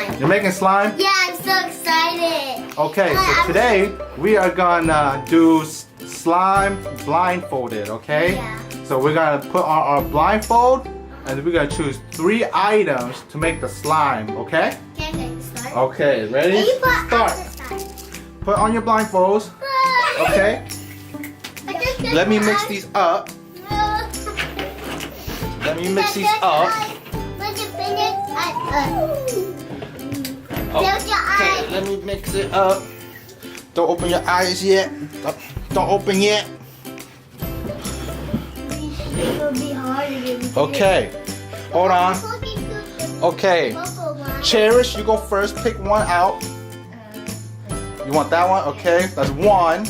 slime. You're making slime? Yeah, I'm so excited. Okay, so today we are gonna do slime blindfolded, okay? Yeah. So we're gonna put on our blindfold and we're gonna choose 3 items to make the slime, okay? Okay, start. Okay, ready? And you put Start. Put on your blindfolds, okay? Let me mix these up. Let me mix these up. When you finish, Okay, let me mix it up. Don't open your eyes yet. Don't open yet. It'll be hard to get. Okay, hold on. Okay, Cherish, you go first. Pick one out. You want that one? Okay, that's 1.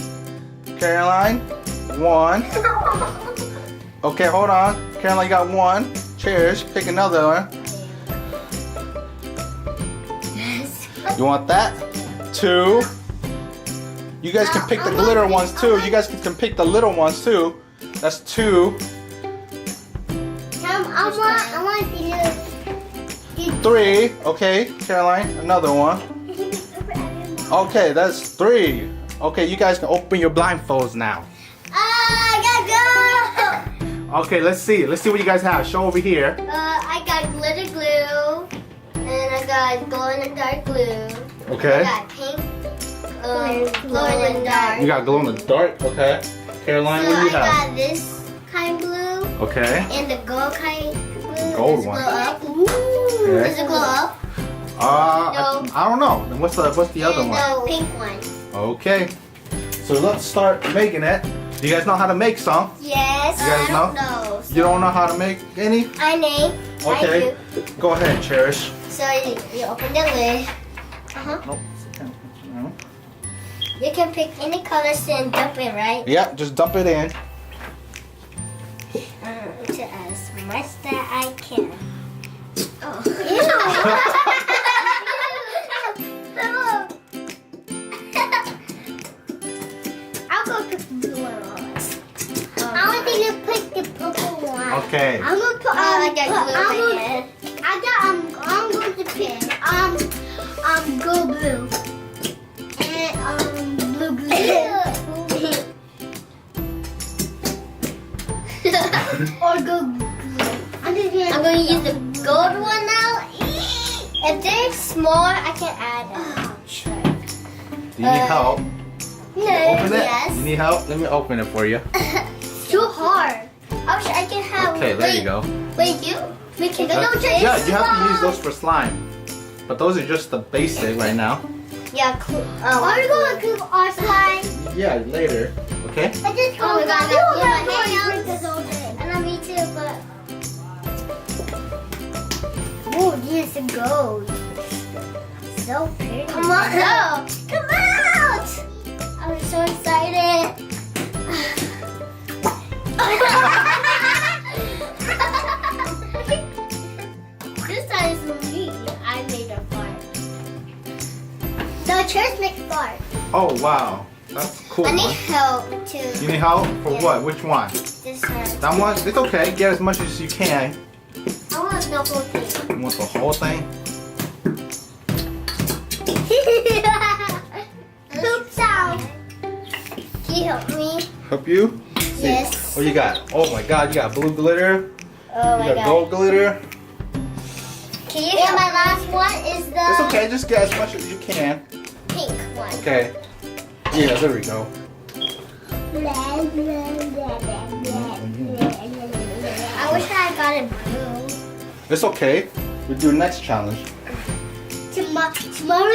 Caroline, 1. Okay, hold on. Caroline, you got 1. Cherish, pick another one. You want that? 2. You guys can pick the glitter ones too. You guys can pick the little ones too. That's 2. I want to 3. Okay, Caroline, another one. Okay, that's 3. Okay, you guys can open your blindfolds now. I gotta go. Okay, let's see. Let's see what you guys have. Show over here. I got glitter glue, and I got glow in the dark glue. Okay. I got pink, glow in the dark. You got glow in the dark. Okay. Caroline, So what do you I have? got this kind of glue Okay. and the gold kind glue. Gold Does it one. glow up? Ooh. Okay. Does it glow up? I don't know. Then what's the other And one? the pink one. Okay. So let's start making it. Do you guys know how to make some? Yes. You guys I don't know. You don't know how to make any? I know. Okay. I do. Go ahead, Cherish. So you open the lid. Nope. You can pick any colors and dump it, right? Yeah, just dump it in. To as much that I can. Oh. I'll go pick the blue one. I want you to pick the purple one. Okay. I'm gonna put I got glue in it. I'm going to pick go blue and blue glue. Or go glue. I'm going to use the gold one now. If they're small, I can add it. Do you need help? No. Open it? Yes. You need help? Let me open it for you. Too hard. I can have. Okay, there you go. Wait, we can go Yeah, you have to use those for slime. But those are just the basic right now. Yeah, cool. Are we going to cook our slime? Yeah, later. Okay? I just oh my god, and I me too, but oh, yes, it goes. So pretty. Come on, come out! I'm so excited. This time is me. I made a fart. The church makes fart. Oh, wow. That's a cool. I need One. help too. You need help? For Yeah. what? Which one? This one. That one? It's okay. Get as much as you can. I want the whole thing. You want the whole thing? Poop sound. Can you help me? Help you? Yes. What you got? Oh my god, you got blue glitter. Oh You my got god. gold glitter. Can you help? And my last one is the It's okay. Just get as much as you can. pink one. Okay. Yeah, there we go. I wish I got it blue. It's okay. We'll do next challenge. Tomorrow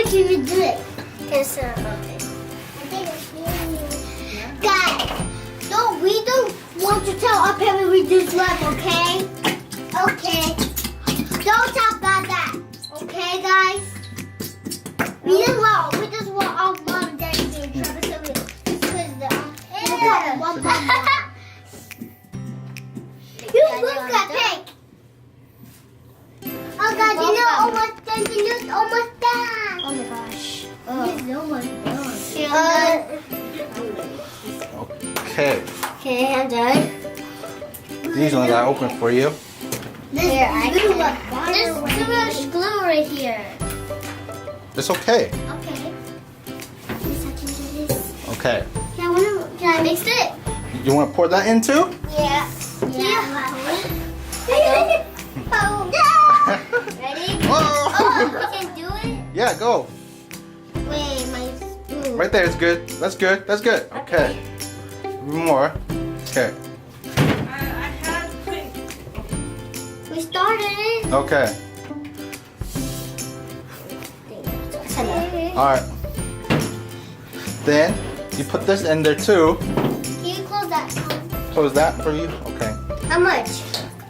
can we do it? Yes, okay. Guys, we don't want to tell our parents we do slime, okay? Okay. Don't talk about that. Okay, guys? We just want our mom and dad to be in trouble, so just because one time. You look at pink. Oh God, you know almost done. You know it's almost done. Oh my gosh. It's almost done. Okay. Okay, I'm done. These ones I open for you. There's too much glue right here. It's okay. Okay. Yes, I can do this. Okay. Can I mix it? You want to pour that in too? Yeah. Yeah. Oh. Ready? Whoa. Oh, we can do it? Yeah, go. Wait, my spoon. Right there is good. That's good. That's good. Okay. More. Okay. I had pink. We started. Okay. All right. Then you put this in there too. Can you close that? Close that for you. Okay. How much?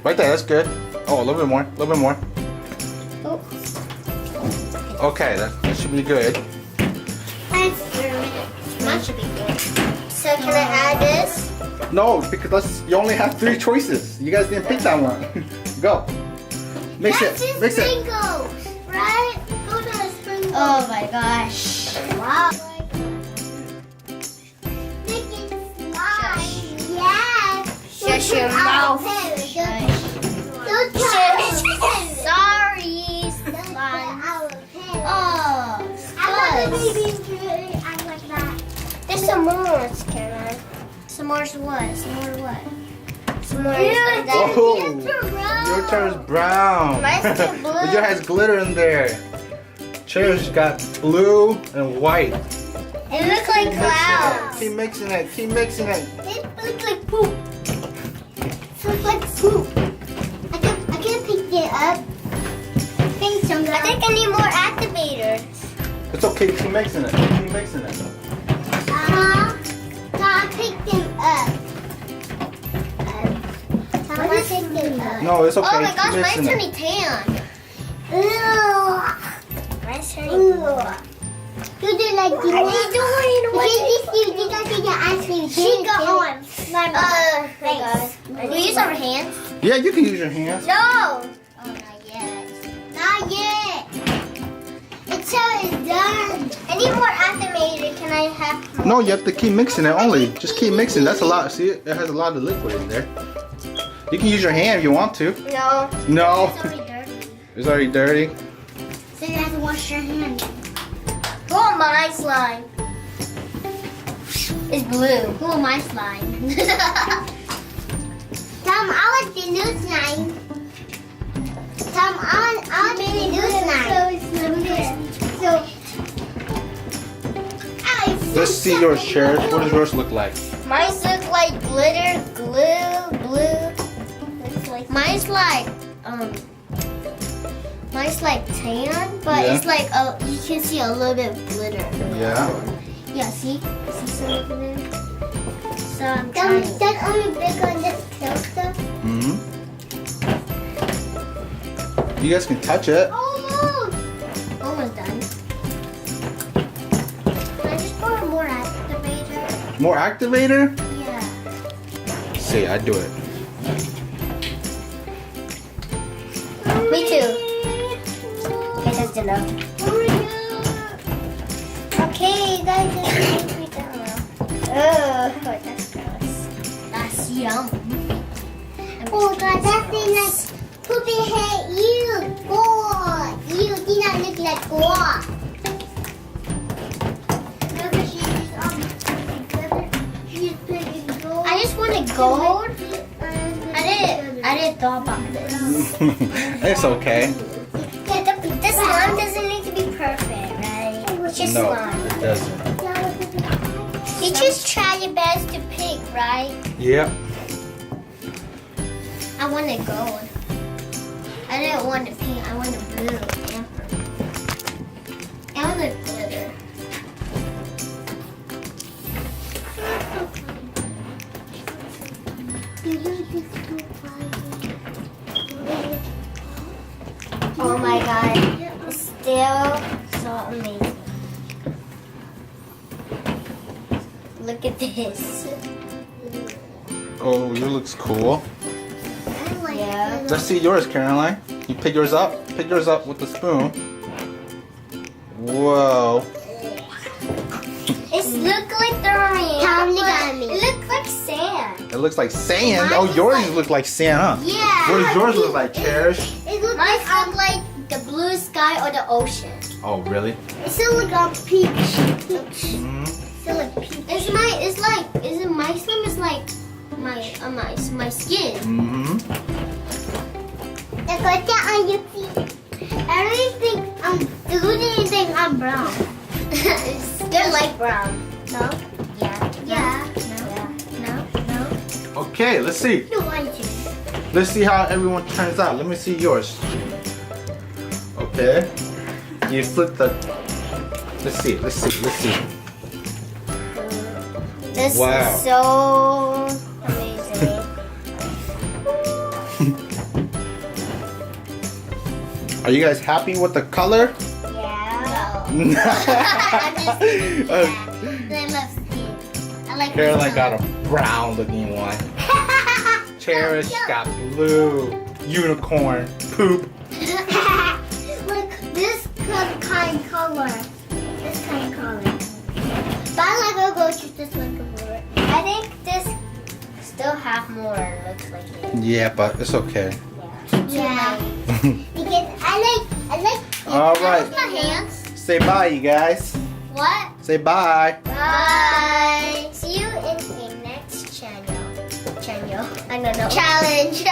Right there. That's good. Oh, a little bit more. A little bit more. Oh. Okay. That should be good. That should be good. So can I add this? No, because you only have 3 choices. You guys didn't pick that one. Go. Mix That's it. just Mix it. sprinkles, right? Those are sprinkles. Oh my gosh. Wow. Make it slime. Yes. Shut your mouth. Don't Shush. Sorry. Slime. Oh, there's some more, Caroline. Some more what? Some more what? Some more. Oh, your turn is brown. Mine's too blue. But yours has glitter in there. Cherish got blue and white. It looks like clouds. Keep mixing it. Keep mixing it. It looks like poop. It looks like poop. I can pick it up. I think I need more activators. It's okay. Keep mixing it. Keep mixing it. I picked them up. No, it's okay. Oh my gosh, Keep mine's mixing turning it. tan. Mine's turning tan. You do like what are you doing? What is this? You got to get ice cream. She got on. Thanks. We use our hands? Yeah, you can use your hands. No. Oh, not yet. Not yet. Until it's done. I need more activated. Can I have more? No, you have to keep mixing it only. Just keep mixing. That's a lot. See, it has a lot of liquid in there. You can use your hand if you want to. No. No. It's already dirty. It's already dirty. So you have to wash your hands. Who am I slime? It's blue. Who am I slime? Tom, I want the new slime. Tom, I want the new slime. Let's see yours, Cherish. What does yours look like? Mine look like glitter, glue, blue. Mine's like tan, but Yeah. it's like you can see a little bit of glitter. Yeah. Yeah, see some of it. So I'm trying. That's only big on this stuff. Mm-hmm. You guys can touch it. Almost done. Can I just pour more activator? More activator? Yeah. See, I do it. Me too. Okay, that's enough. Okay, guys, that's me down now. Oh, that's gross. That's yum. Oh, God, that thing like poopy head. You, God. You did not look like God. I just wanted gold. I didn't thought about this. It's okay. Yeah, the slime doesn't need to be perfect, right? It's just No, slime. it doesn't. You just try your best to pick, right? Yep. I wanted gold. I didn't want the pink. I wanted blue. Amber. I wanted glitter. Oh my god. It's still so amazing. Look at this. Oh, yours looks cool. Yeah. Let's see yours, Caroline. You pick yours up. Pick yours up with the spoon. Whoa. It looks like it looks like sand. It looks like sand. Oh, yours look like sand, huh? Yeah. What does yours look like, Cherish? Mine look like the blue sky or the ocean. Oh, really? It's still like a peach. Mm-hmm. Still like peach. Isn't my skin is like my skin. Mm-hmm. I got that on your feet. I really think do you think I'm brown? They're like brown. No? Yeah. Yeah. No. Okay, let's see. No, I do. Let's see how everyone turns out. Let me see yours. Okay. You flip the. Let's see. This Wow. is so amazing. Are you guys happy with the color? Yeah. I'm just kidding. I love skin. I like Caroline this got a brown looking one. Cherish got blue. Unicorn. Poop. Look, this kind of color. This kind of color. But I like to go choose this one color. I think this still have more. Looks like it. Yeah, but it's okay. Yeah. Because I like. All right. My hands. Say bye, you guys. What? Say bye. Bye. See you in the next channel. I don't know. Challenge.